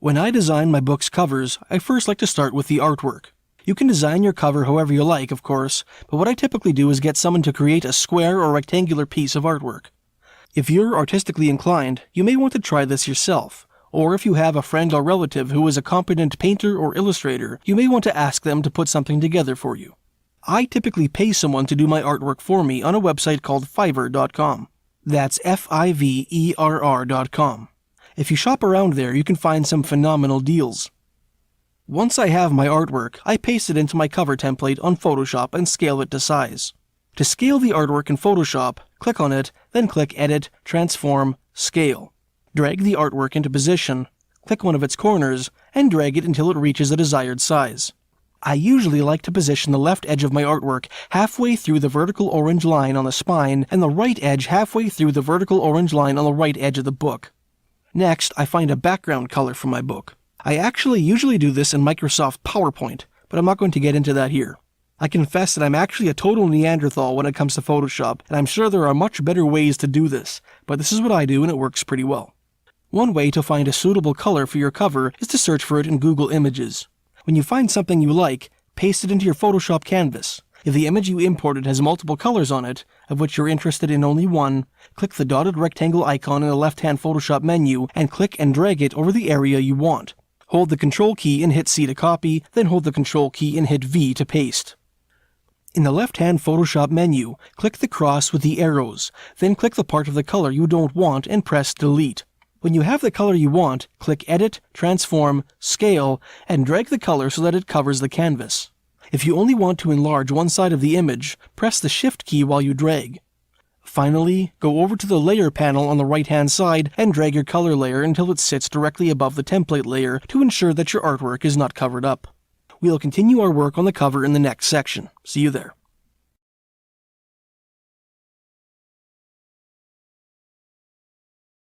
When I design my book's covers, I first like to start with the artwork. You can design your cover however you like, of course, but what I typically do is get someone to create a square or rectangular piece of artwork. If you're artistically inclined, you may want to try this yourself, or if you have a friend or relative who is a competent painter or illustrator, you may want to ask them to put something together for you. I typically pay someone to do my artwork for me on a website called Fiverr.com. That's Fiverr.com. If you shop around there, you can find some phenomenal deals. Once I have my artwork, I paste it into my cover template on Photoshop and scale it to size. To scale the artwork in Photoshop, click on it, then click Edit, Transform, Scale. Drag the artwork into position, click one of its corners, and drag it until it reaches the desired size. I usually like to position the left edge of my artwork halfway through the vertical orange line on the spine and the right edge halfway through the vertical orange line on the right edge of the book. Next, I find a background color for my book. I actually usually do this in Microsoft PowerPoint, but I'm not going to get into that here. I confess that I'm actually a total Neanderthal when it comes to Photoshop, and I'm sure there are much better ways to do this, but this is what I do and it works pretty well. One way to find a suitable color for your cover is to search for it in Google Images. When you find something you like, paste it into your Photoshop canvas. If the image you imported has multiple colors on it, of which you're interested in only one, click the dotted rectangle icon in the left-hand Photoshop menu and click and drag it over the area you want. Hold the Control key and hit C to copy, then hold the Control key and hit V to paste. In the left-hand Photoshop menu, click the cross with the arrows, then click the part of the color you don't want and press Delete. When you have the color you want, click Edit, Transform, Scale, and drag the color so that it covers the canvas. If you only want to enlarge one side of the image, press the Shift key while you drag. Finally, go over to the Layer panel on the right-hand side and drag your color layer until it sits directly above the template layer to ensure that your artwork is not covered up. We'll continue our work on the cover in the next section. See you there.